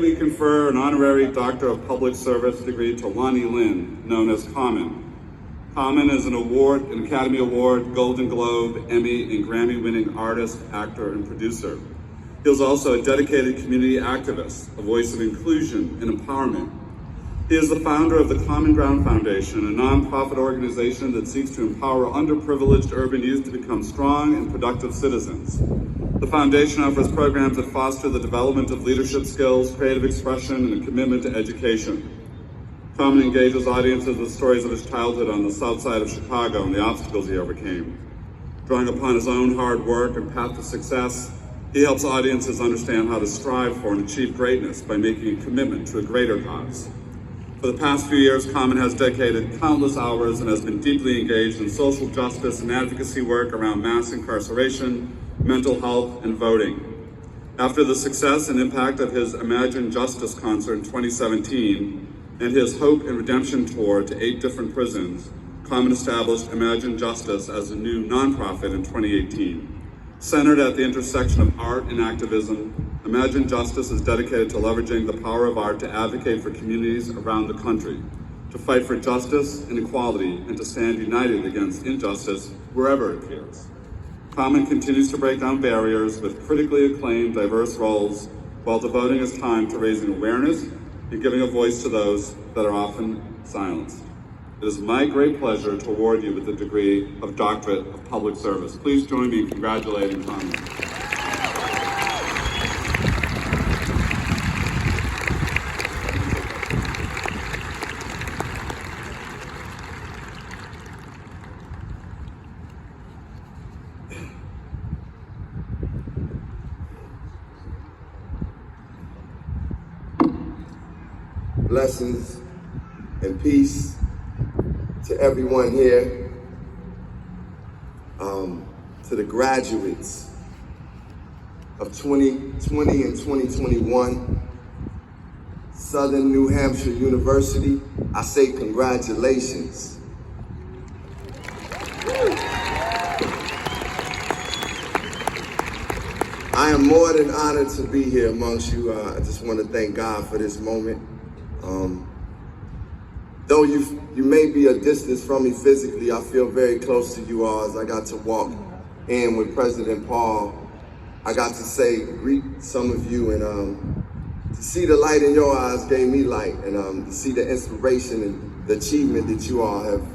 We confer an honorary Doctor of Public Service degree to Lonnie Lynn, known as Common. Common is an Academy Award, Golden Globe, Emmy, and Grammy-winning artist, actor, and producer. He is also a dedicated community activist, a voice of inclusion and empowerment. He is the founder of the Common Ground Foundation, a nonprofit organization that seeks to empower underprivileged urban youth to become strong and productive citizens. The foundation offers programs that foster the development of leadership skills, creative expression, and a commitment to education. Common engages audiences with stories of his childhood on the south side of Chicago and the obstacles he overcame. Drawing upon his own hard work and path to success, he helps audiences understand how to strive for and achieve greatness by making a commitment to a greater cause. For the past few years, Common has dedicated countless hours and has been deeply engaged in social justice and advocacy work around mass incarceration, mental health, and voting. After the success and impact of his Imagine Justice concert in 2017 and his Hope and Redemption tour to 8 different prisons, Common established Imagine Justice as a new nonprofit in 2018. Centered at the intersection of art and activism, Imagine Justice is dedicated to leveraging the power of art to advocate for communities around the country, to fight for justice and equality, and to stand united against injustice wherever it appears. Common continues to break down barriers with critically acclaimed, diverse roles while devoting his time to raising awareness and giving a voice to those that are often silenced. It is my great pleasure to award you with the degree of Doctorate of Public Service. Please join me in congratulating Common. Blessings and peace to everyone here, to the graduates of 2020 and 2021, Southern New Hampshire University, I say congratulations. I am more than honored to be here amongst you. I just want to thank God for this moment. Though you may be a distance from me physically, I feel very close to you all as I got to walk in with President Paul. I got to greet some of you, and to see the light in your eyes gave me light, and to see the inspiration and the achievement that you all have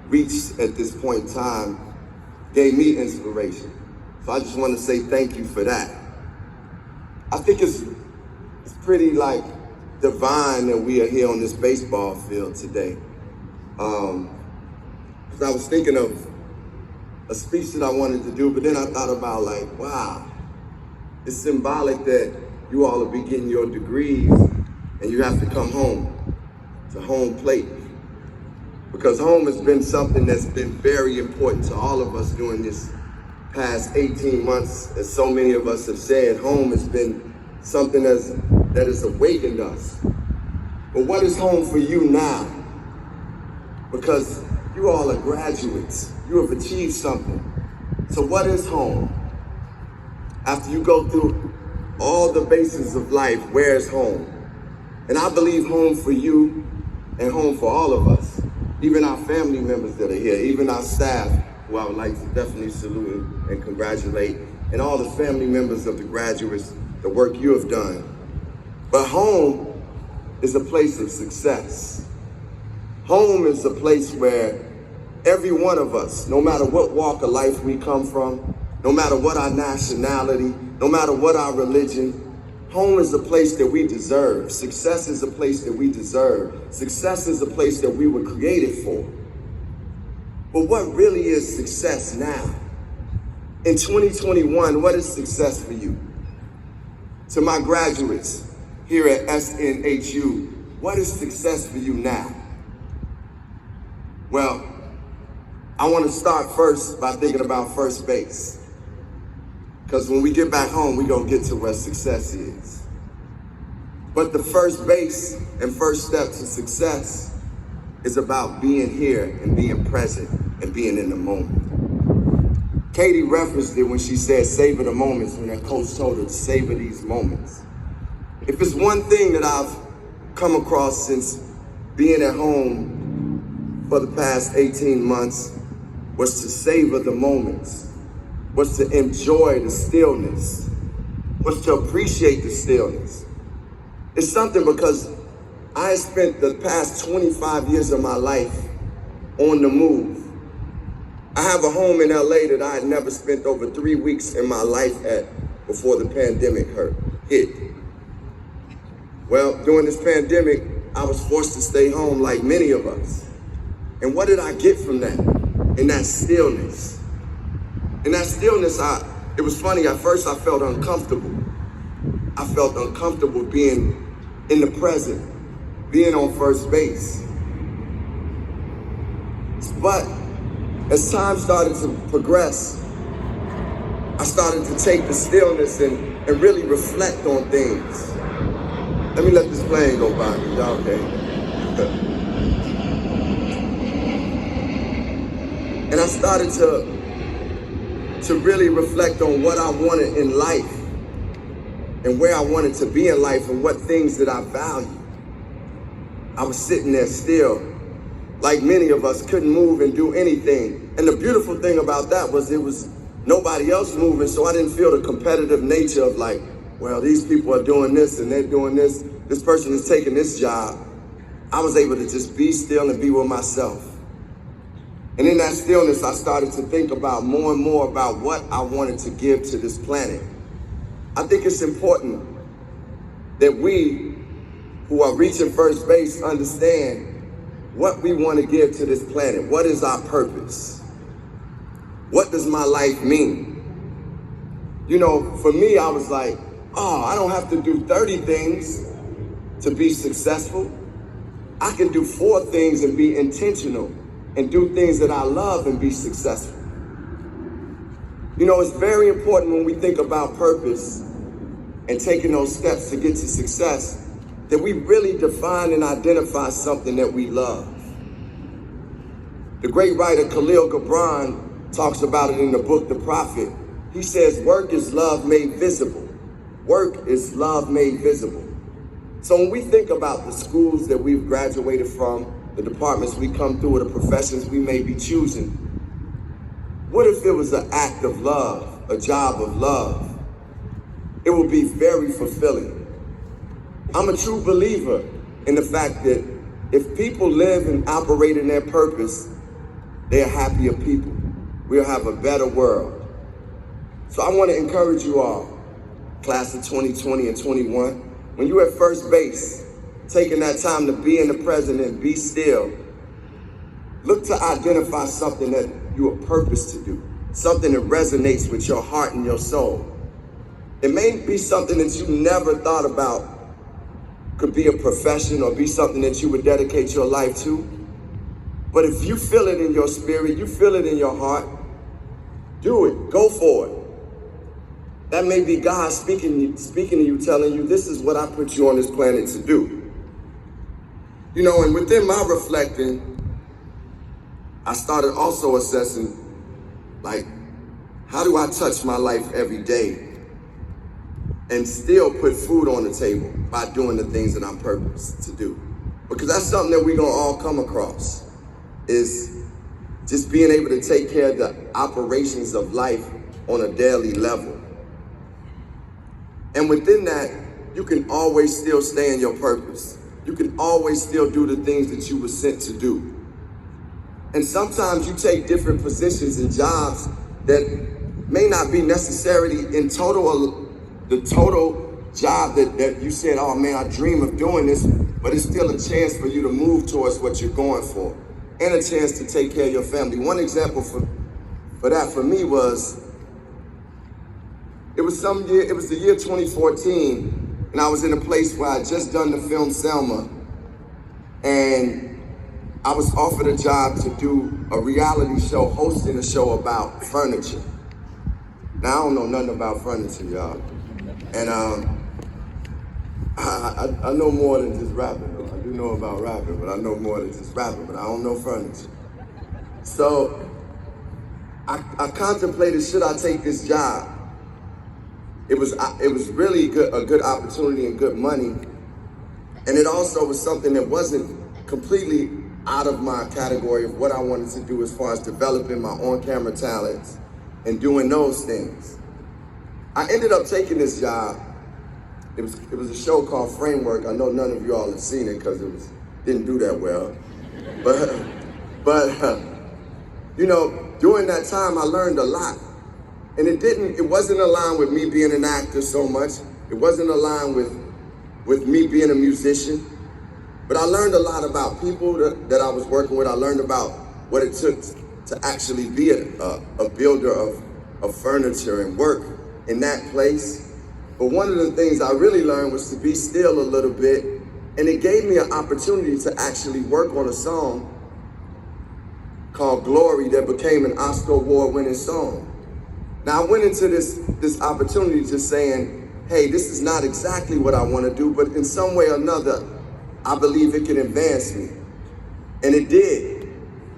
reached at this point in time gave me inspiration. So I just want to say thank you for that. I think it's pretty divine that we are here on this baseball field today. Because I was thinking of a speech that I wanted to do, but then I thought about wow, it's symbolic that you all will be getting your degrees and you have to come home, to home plate. Because home has been something that's been very important to all of us during this past 18 months. As so many of us have said, home has been something that has awakened us. But what is home for you now? Because you all are graduates. You have achieved something. So what is home? After you go through all the bases of life, where is home? And I believe home for you and home for all of us, even our family members that are here, even our staff, who I would like to definitely salute and congratulate, and all the family members of the graduates, the work you have done. But home is a place of success. Home is a place where every one of us, no matter what walk of life we come from, no matter what our nationality, no matter what our religion, home is a place that we deserve. Success is a place that we deserve. Success is a place that we were created for. But what really is success now? In 2021, what is success for you? To my graduates here at SNHU, what is success for you now? Well, I want to start first by thinking about first base. Because when we get back home, we're going to get to where success is. But the first base and first step to success is about being here and being present and being in the moment. Katie referenced it when she said, savor the moments, when that coach told her to savor these moments. If it's one thing that I've come across since being at home for the past 18 months was to savor the moments, was to enjoy the stillness, was to appreciate the stillness. It's something because I spent the past 25 years of my life on the move. I have a home in LA that I had never spent over 3 weeks in my life at before the pandemic hit. Well, during this pandemic, I was forced to stay home like many of us. And what did I get from that? In that stillness. In that stillness, it was funny, at first I felt uncomfortable. I felt uncomfortable being in the present, being on first base. But as time started to progress, I started to take the stillness and really reflect on things. Let me let this plane go by me, y'all okay? And I started to really reflect on what I wanted in life and where I wanted to be in life and what things that I value. I was sitting there still, like many of us, couldn't move and do anything. And the beautiful thing about that was it was nobody else moving, so I didn't feel the competitive nature of like, well, these people are doing this and they're doing this. This person is taking this job. I was able to just be still and be with myself. And in that stillness, I started to think about more and more about what I wanted to give to this planet. I think it's important that we who are reaching first base understand what we want to give to this planet. What is our purpose? What does my life mean? You know, for me, I was like, oh, I don't have to do 30 things to be successful. I can do 4 things and be intentional and do things that I love and be successful. You know, it's very important when we think about purpose and taking those steps to get to success that we really define and identify something that we love. The great writer Khalil Gibran talks about it in the book, The Prophet. He says, work is love made visible. Work is love made visible. So when we think about the schools that we've graduated from, the departments we come through, or the professions we may be choosing, what if it was an act of love, a job of love? It would be very fulfilling. I'm a true believer in the fact that if people live and operate in their purpose, they're happier people. We'll have a better world. So I want to encourage you all, class of 2020 and 21, when you're at first base, taking that time to be in the present and be still, look to identify something that you are purposed to do, something that resonates with your heart and your soul. It may be something that you never thought about could be a profession or be something that you would dedicate your life to. But if you feel it in your spirit, you feel it in your heart, do it, go for it. That may be God speaking to you, telling you, this is what I put you on this planet to do. You know, and within my reflecting, I started also assessing, like, how do I touch my life every day and still put food on the table by doing the things that I'm purposed to do? Because that's something that we're gonna all come across, is just being able to take care of the operations of life on a daily level. And within that, you can always still stay in your purpose. You can always still do the things that you were sent to do. And sometimes you take different positions and jobs that may not be necessarily in the total job that you said, oh man, I dream of doing this, but it's still a chance for you to move towards what you're going for and a chance to take care of your family. One example for that for me was, it was the year 2014, and I was in a place where I just done the film Selma, and I was offered a job to do a reality show, hosting a show about furniture. Now, I don't know nothing about furniture, y'all. And I know more than just rapping, though. I do know about rapping, but I know more than just rapping, but I don't know furniture. So I contemplated, should I take this job? it was really a good opportunity and good money. And it also was something that wasn't completely out of my category of what I wanted to do as far as developing my on-camera talents and doing those things. I ended up taking this job. It was a show called Framework. I know none of you all have seen it because didn't do that well. But you know, during that time I learned a lot. And it wasn't aligned with me being an actor so much. It wasn't aligned with me being a musician. But I learned a lot about people that I was working with. I learned about what it took to actually be a builder of furniture and work in that place. But one of the things I really learned was to be still a little bit. And it gave me an opportunity to actually work on a song called Glory that became an Oscar Award-winning song. Now I went into this opportunity just saying, hey, this is not exactly what I want to do, but in some way or another, I believe it can advance me. And it did.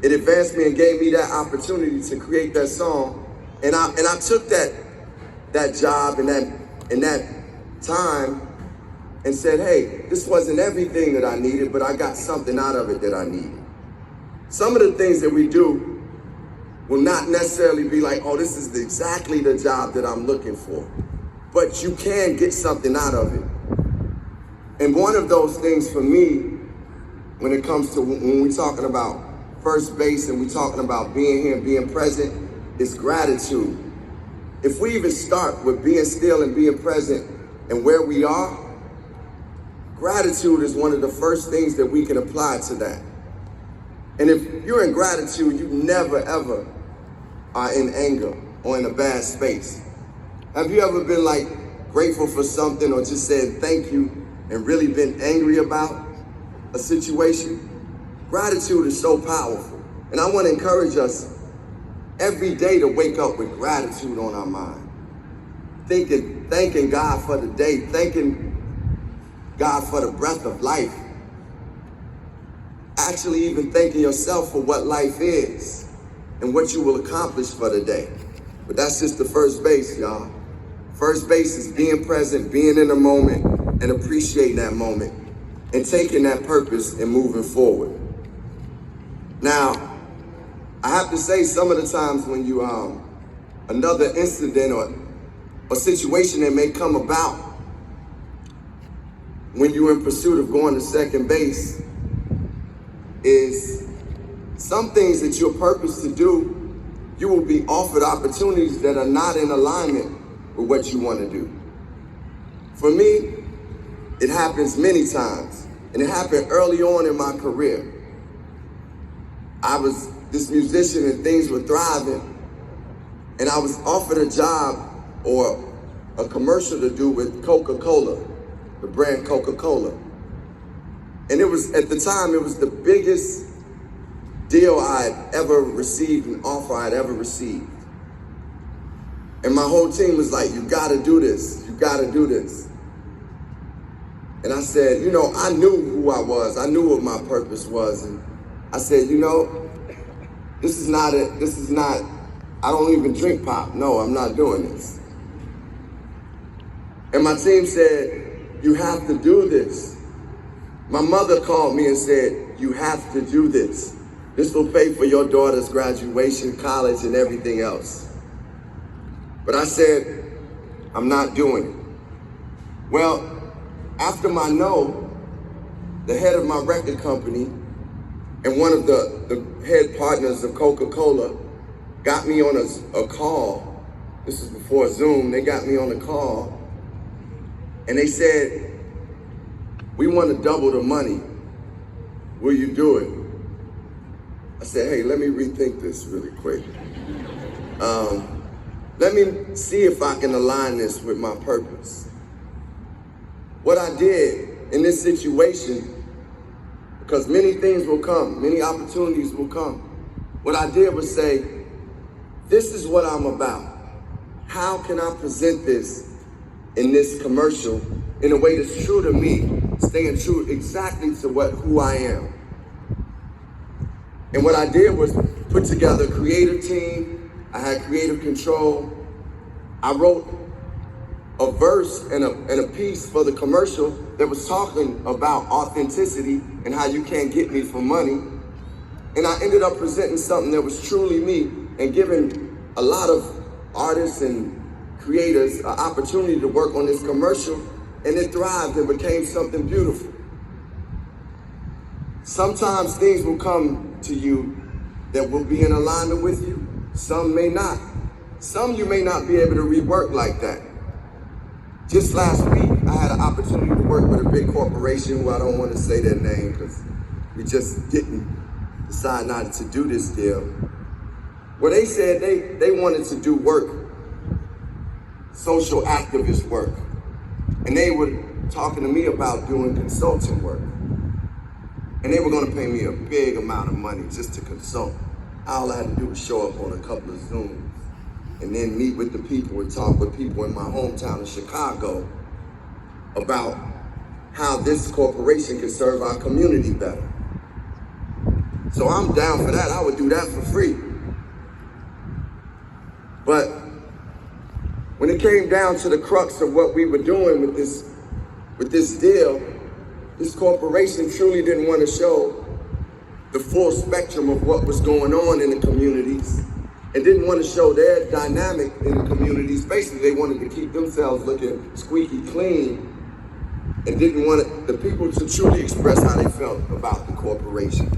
It advanced me and gave me that opportunity to create that song. And I took that job and that time and said, hey, this wasn't everything that I needed, but I got something out of it that I needed. Some of the things that we do will not necessarily be like, oh, this is exactly the job that I'm looking for. But you can get something out of it. And one of those things for me, when it comes to when we're talking about first base and we're talking about being here and being present, is gratitude. If we even start with being still and being present and where we are, gratitude is one of the first things that we can apply to that. And if you're in gratitude, you never, ever are in anger or in a bad space. Have you ever been like grateful for something or just said thank you and really been angry about a situation? Gratitude is so powerful. And I want to encourage us every day to wake up with gratitude on our mind. Thanking God for the day, thanking God for the breath of life. Actually even thanking yourself for what life is and what you will accomplish for the day. But that's just the first base, y'all. First base is being present, being in the moment, and appreciating that moment, and taking that purpose and moving forward. Now, I have to say some of the times when you, another incident or a situation that may come about when you're in pursuit of going to second base is some things that you're purposed to do, you will be offered opportunities that are not in alignment with what you want to do. For me, it happens many times, and it happened early on in my career. I was this musician and things were thriving, and I was offered a job or a commercial to do with Coca-Cola, the brand Coca-Cola. And it was, at the time, it was the biggest deal I'd ever received, an offer I'd ever received. And my whole team was like, you gotta do this, you gotta do this. And I said, you know, I knew who I was, I knew what my purpose was. And I said, you know, this is not, I don't even drink pop. No, I'm not doing this. And my team said, you have to do this. My mother called me and said, you have to do this. This will pay for your daughter's graduation, college, and everything else. But I said, I'm not doing it. Well, after my no, the head of my record company and one of the head partners of Coca-Cola got me on a call. This was before Zoom. They got me on a call and they said, we want to double the money. Will you do it? I said, hey, let me rethink this really quick. Let me see if I can align this with my purpose. What I did in this situation, because many things will come, many opportunities will come. What I did was say, this is what I'm about. How can I present this in this commercial in a way that's true to me, staying true exactly to who I am? And what I did was put together a creative team. I had creative control. I wrote a verse and a piece for the commercial that was talking about authenticity and how you can't get me for money. And I ended up presenting something that was truly me and giving a lot of artists and creators an opportunity to work on this commercial, and it thrived and became something beautiful. Sometimes things will come to you that will be in alignment with you. Some may not. Some you may not be able to rework like that. Just last week, I had an opportunity to work with a big corporation who I don't want to say their name because we just didn't decide not to do this deal. Well, they said they wanted to do work, social activist work. And they were talking to me about doing consulting work. And they were gonna pay me a big amount of money just to consult. All I had to do was show up on a couple of Zooms and then meet with the people and talk with people in my hometown of Chicago about how this corporation can serve our community better. So I'm down for that. I would do that for free. But when it came down to the crux of what we were doing with this deal, this corporation truly didn't want to show the full spectrum of what was going on in the communities and didn't want to show their dynamic in the communities. Basically, they wanted to keep themselves looking squeaky clean and didn't want the people to truly express how they felt about the corporation.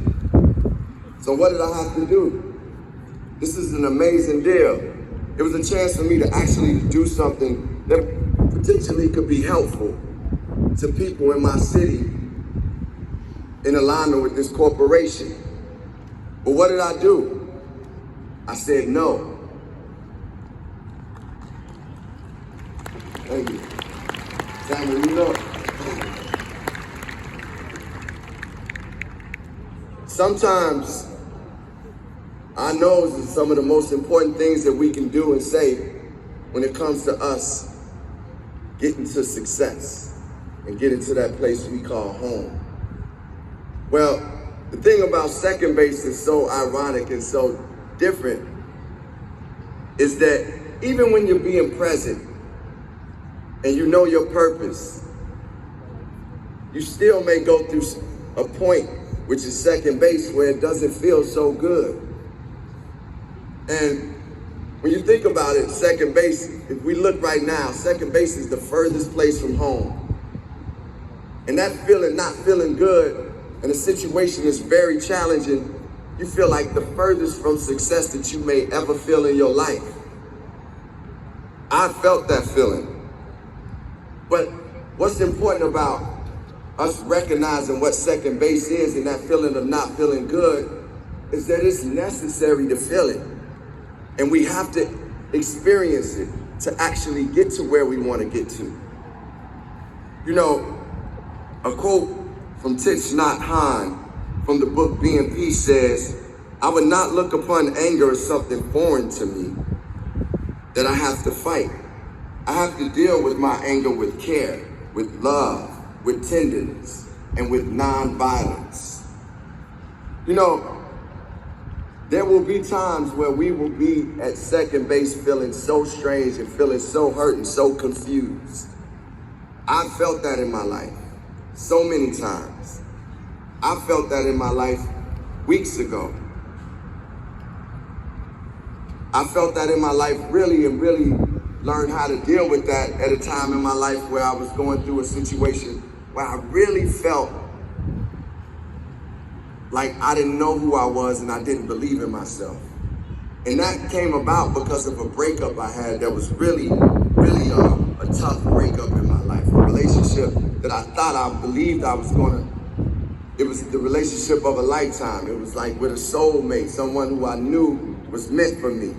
So what did I have to do? This is an amazing deal. It was a chance for me to actually do something that potentially could be helpful to people in my city in alignment with this corporation. But what did I do? I said no. Thank you. Tamara, you know. Sometimes our nose is some of the most important things that we can do and say when it comes to us getting to success and getting to that place we call home. Well, the thing about second base is so ironic and so different is that even when you're being present and you know your purpose, you still may go through a point, which is second base, where it doesn't feel so good. And when you think about it, second base, if we look right now, second base is the furthest place from home. And that feeling, not feeling good, and a situation is very challenging, you feel like the furthest from success that you may ever feel in your life. I felt that feeling. But what's important about us recognizing what second base is and that feeling of not feeling good is that it's necessary to feel it. And we have to experience it to actually get to where we want to get to. You know, a quote from Thich Nhat Hanh from the book Being Peace says, "I would not look upon anger as something foreign to me that I have to fight. I have to deal with my anger with care, with love, with tenderness, and with non-violence." You know, there will be times where we will be at second base feeling so strange and feeling so hurt and so confused. I felt that in my life so many times. I felt that in my life weeks ago. I felt that in my life really learned how to deal with that at a time in my life where I was going through a situation where I really felt like I didn't know who I was and I didn't believe in myself. And that came about because of a breakup I had that was really a tough breakup in my life. A relationship that I thought I believed I was it was the relationship of a lifetime. It was like with a soulmate, someone who I knew was meant for me.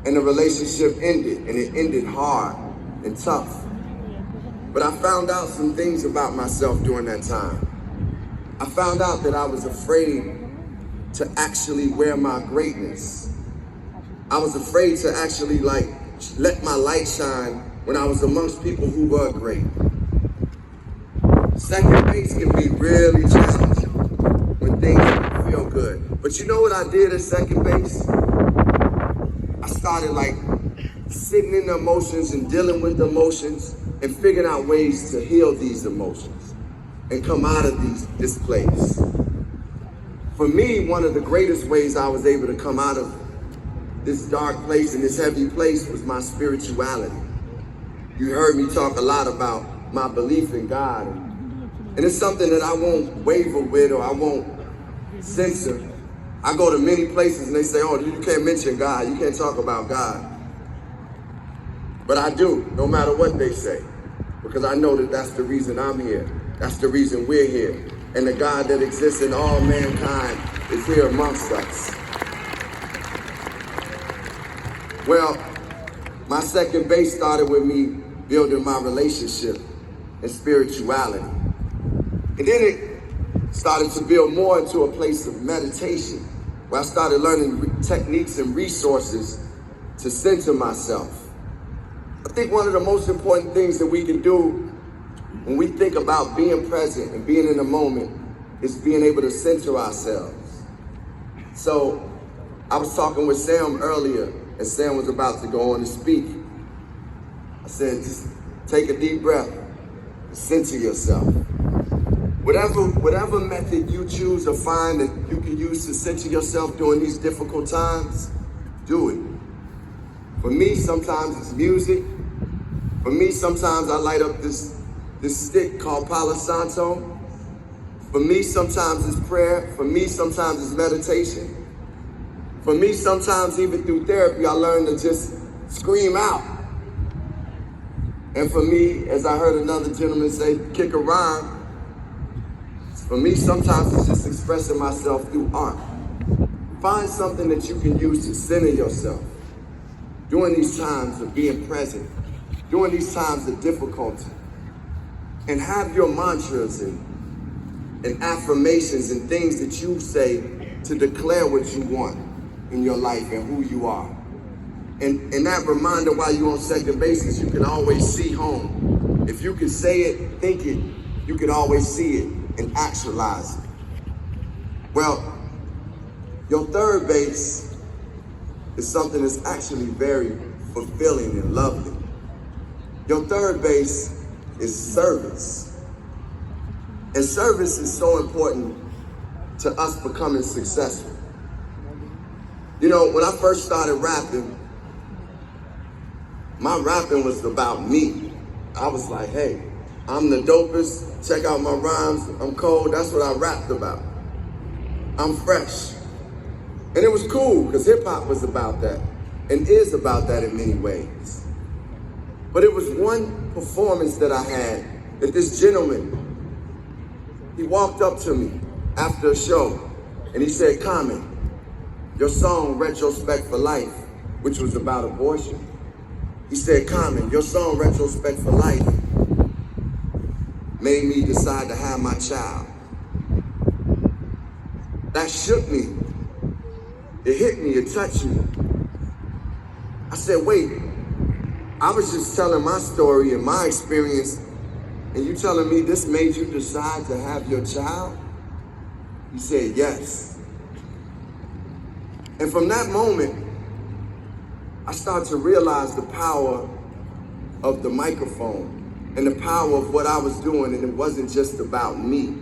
And the relationship ended, and it ended hard and tough. But I found out some things about myself during that time. I found out that I was afraid to actually wear my greatness. I was afraid to actually let my light shine when I was amongst people who were great. Second base can be really challenging when things don't feel good. But you know what I did at second base? I started sitting in the emotions and dealing with the emotions and figuring out ways to heal these emotions and come out of this place. For me, one of the greatest ways I was able to come out of this dark place and this heavy place was my spirituality. You heard me talk a lot about my belief in God, and it's something that I won't waver with or I won't censor. I go to many places and they say, oh, you can't mention God, you can't talk about God. But I do, no matter what they say, because I know that that's the reason I'm here. That's the reason we're here. And the God that exists in all mankind is here amongst us. Well, my second base started with me building my relationship and spirituality. And then it started to build more into a place of meditation, where I started learning techniques and resources to center myself. I think one of the most important things that we can do when we think about being present and being in the moment is being able to center ourselves. So I was talking with Sam earlier, and Sam was about to go on to speak. I said, just take a deep breath and center yourself. Whatever method you choose or find that you can use to center yourself during these difficult times, do it. For me, sometimes it's music. For me, sometimes I light up this stick called Palo Santo. For me, sometimes it's prayer. For me, sometimes it's meditation. For me, sometimes even through therapy, I learn to just scream out. And for me, as I heard another gentleman say, kick a rhyme. For me, sometimes it's just expressing myself through art. Find something that you can use to center yourself during these times of being present, during these times of difficulty. And have your mantras and affirmations and things that you say to declare what you want in your life and who you are. And that reminder while you're on second base is you can always see home. If you can say it, think it, you can always see it and actualize it. Well, your third base is something that's actually very fulfilling and lovely. Your third base is service. And service is so important to us becoming successful. You know, when I first started rapping, my rapping was about me. I was like, hey, I'm the dopest, check out my rhymes, I'm cold, that's what I rapped about. I'm fresh. And it was cool, because hip hop was about that, and is about that in many ways. But it was one performance that I had that this gentleman, he walked up to me after a show and he said, Common, your song Retrospect for Life, which was about abortion. He said, Common, your song Retrospect for Life made me decide to have my child. That shook me. It hit me, it touched me. I said, wait, I was just telling my story and my experience, and you telling me this made you decide to have your child? He said, yes. And from that moment, I started to realize the power of the microphone and the power of what I was doing, and it wasn't just about me.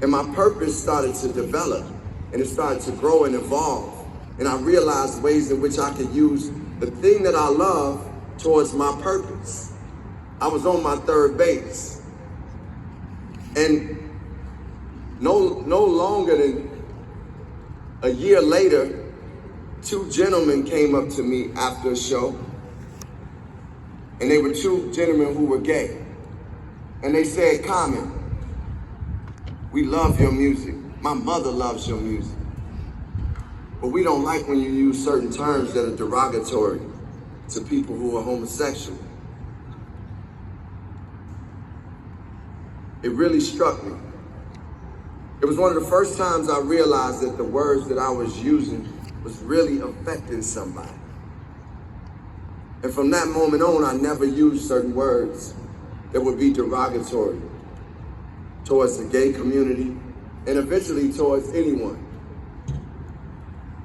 And my purpose started to develop, and it started to grow and evolve. And I realized ways in which I could use the thing that I love towards my purpose. I was on my third base. And no longer than a year later, two gentlemen came up to me after a show. And they were two gentlemen who were gay. And they said, Common, we love your music. My mother loves your music. But we don't like when you use certain terms that are derogatory to people who are homosexual. It really struck me. It was one of the first times I realized that the words that I was using was really affecting somebody. And from that moment on, I never used certain words that would be derogatory towards the gay community and eventually towards anyone.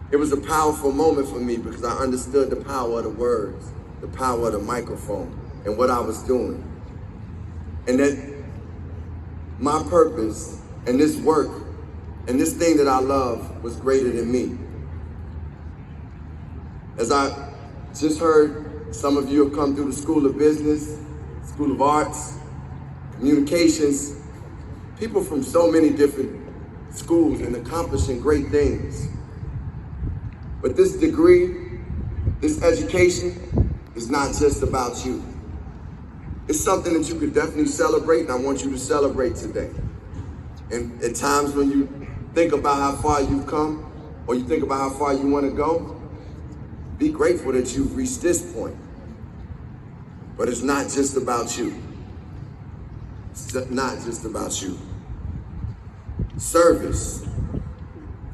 It was a powerful moment for me because I understood the power of the words, the power of the microphone, and what I was doing. And that my purpose and this work and this thing that I love was greater than me. As I just heard, some of you have come through the School of Business, School of Arts, Communications, people from so many different schools and accomplishing great things. But this degree, this education is not just about you. It's something that you could definitely celebrate, and I want you to celebrate today. And at times when you think about how far you've come, or you think about how far you want to go, be grateful that you've reached this point. But it's not just about you. It's not just about you. Service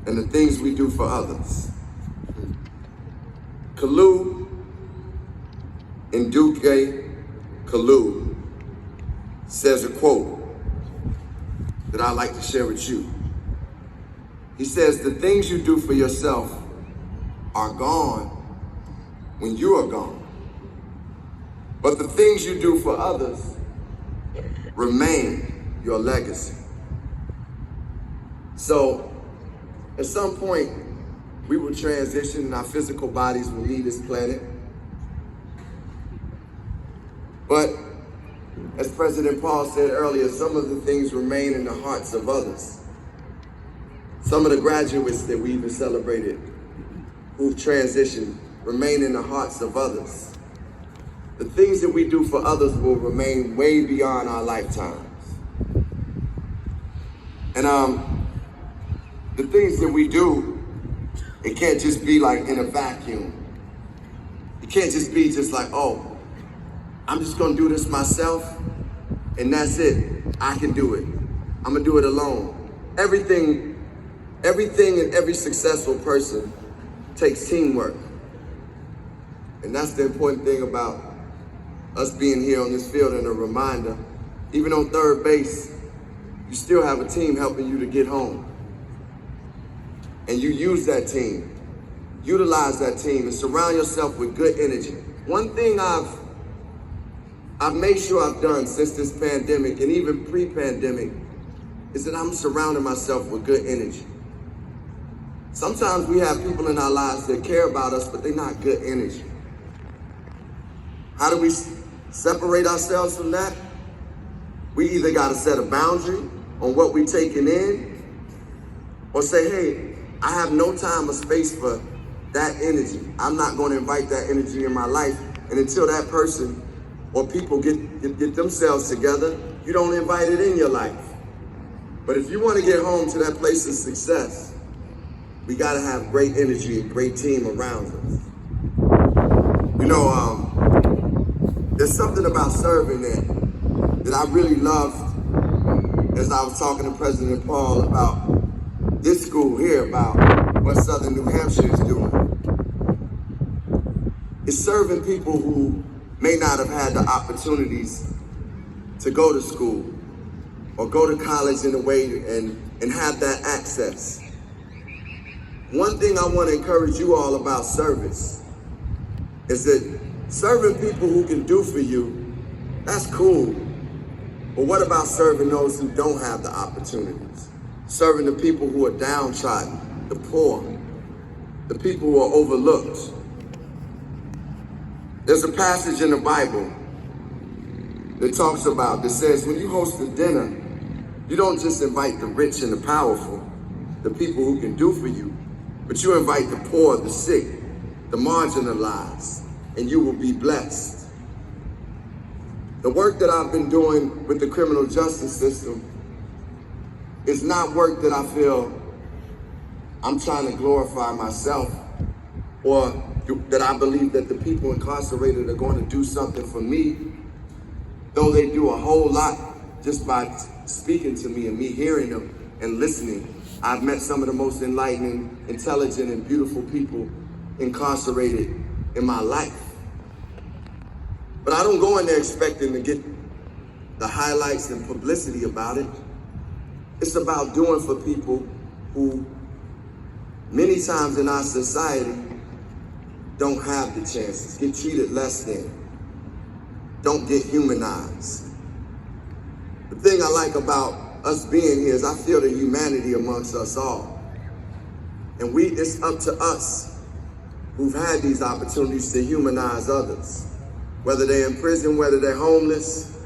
and the things we do for others. Kalu Nduke Kalu says a quote that I'd like to share with you. He says, the things you do for yourself are gone when you are gone. But the things you do for others remain your legacy. So at some point, we will transition and our physical bodies will leave this planet. But as President Paul said earlier, some of the things remain in the hearts of others. Some of the graduates that we even celebrated who've transitioned remain in the hearts of others. The things that we do for others will remain way beyond our lifetimes. And the things that we do, it can't just be like in a vacuum. It can't just be just like, oh, I'm just gonna do this myself and that's it. I can do it. I'm gonna do it alone. Everything and every successful person takes teamwork. And that's the important thing about us being here on this field, and a reminder, even on third base, you still have a team helping you to get home. And you use that team, utilize that team, and surround yourself with good energy. One thing I've made sure I've done since this pandemic and even pre-pandemic is that I'm surrounding myself with good energy. Sometimes we have people in our lives that care about us, but they're not good energy. How do we separate ourselves from that? We either got to set a boundary on what we're taking in, or say, hey, I have no time or space for that energy. I'm not going to invite that energy in my life. And until that person or people get themselves together, you don't invite it in your life. But if you want to get home to that place of success, we got to have great energy and great team around us. You know, there's something about serving that I really loved as I was talking to President Paul about this school here, about what Southern New Hampshire is doing. It's serving people who may not have had the opportunities to go to school or go to college in a way and have that access. One thing I want to encourage you all about service is that serving people who can do for you, that's cool. But what about serving those who don't have the opportunities? Serving the people who are downtrodden, the poor, the people who are overlooked. There's a passage in the Bible that says when you host a dinner, you don't just invite the rich and the powerful, the people who can do for you, but you invite the poor, the sick, the marginalized, and you will be blessed. The work that I've been doing with the criminal justice system is not work that I feel I'm trying to glorify myself, or that I believe that the people incarcerated are going to do something for me, though they do a whole lot just by speaking to me and me hearing them and listening. I've met some of the most enlightening, intelligent, and beautiful people incarcerated in my life. But I don't go in there expecting to get the highlights and publicity about it. It's about doing for people who many times in our society don't have the chances, get treated less than, don't get humanized. The thing I like about us being here is I feel the humanity amongst us all. And it's up to us who've had these opportunities to humanize others, whether they're in prison, whether they're homeless,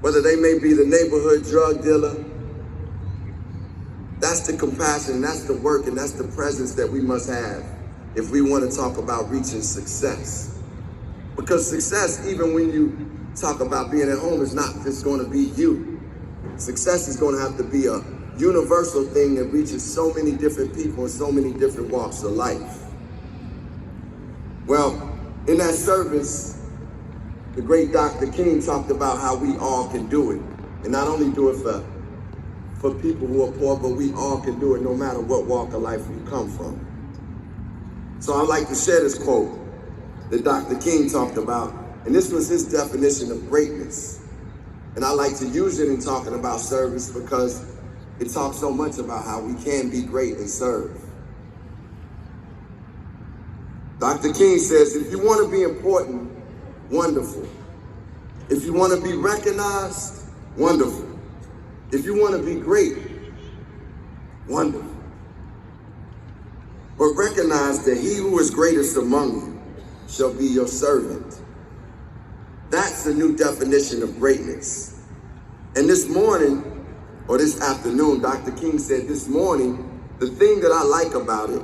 whether they may be the neighborhood drug dealer. That's the compassion, that's the work, and that's the presence that we must have if we want to talk about reaching success. Because success, even when you talk about being at home, is not just going to be you. Success is going to have to be a universal thing that reaches so many different people in so many different walks of life. Well, in that service, the great Dr. King talked about how we all can do it. And not only do it for people who are poor, but we all can do it no matter what walk of life we come from. So I'd like to share this quote that Dr. King talked about, and this was his definition of greatness. And I like to use it in talking about service because it talks so much about how we can be great and serve. Dr. King says, if you want to be important, wonderful. If you want to be recognized, wonderful. If you want to be great, wonderful. But recognize that he who is greatest among you shall be your servant. That's the new definition of greatness. And this morning, or this afternoon, Dr. King said this morning, the thing that I like about it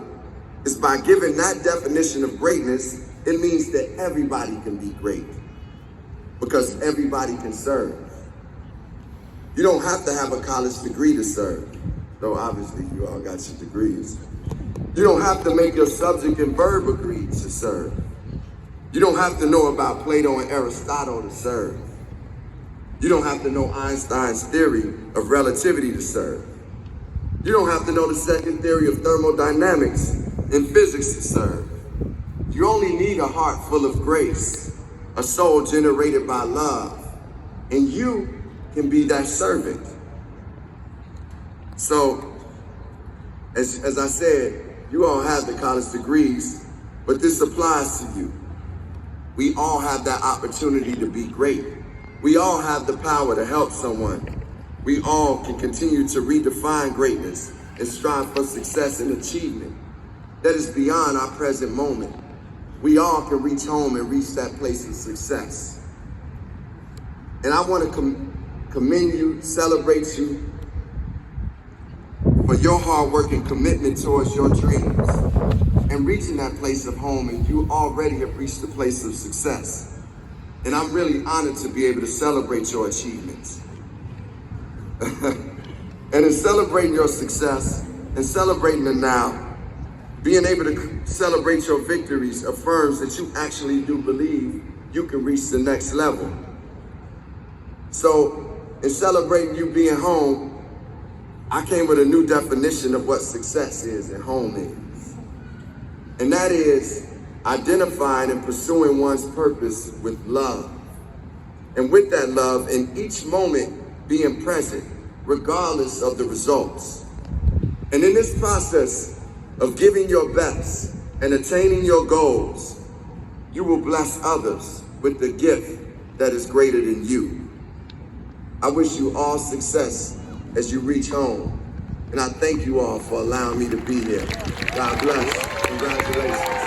is by giving that definition of greatness, it means that everybody can be great because everybody can serve. You don't have to have a college degree to serve, though obviously you all got your degrees. You don't have to make your subject and verb agree to serve. You don't have to know about Plato and Aristotle to serve. You don't have to know Einstein's theory of relativity to serve. You don't have to know the second theory of thermodynamics and physics to serve. You only need a heart full of grace, a soul generated by love, and you can be that servant. So, as I said, you all have the college degrees, but this applies to you. We all have that opportunity to be great. We all have the power to help someone. We all can continue to redefine greatness and strive for success and achievement that is beyond our present moment. We all can reach home and reach that place of success. And I want to commend you, celebrate you for your hard work and commitment towards your dreams and reaching that place of home, and you already have reached the place of success. And I'm really honored to be able to celebrate your achievements. And in celebrating your success and celebrating the now, being able to celebrate your victories affirms that you actually do believe you can reach the next level. So in celebrating you being home, I came with a new definition of what success is and home is. And that is identifying and pursuing one's purpose with love. And with that love, in each moment, being present, regardless of the results. And in this process of giving your best and attaining your goals, you will bless others with the gift that is greater than you. I wish you all success as you reach home. And I thank you all for allowing me to be here. God bless. Congratulations.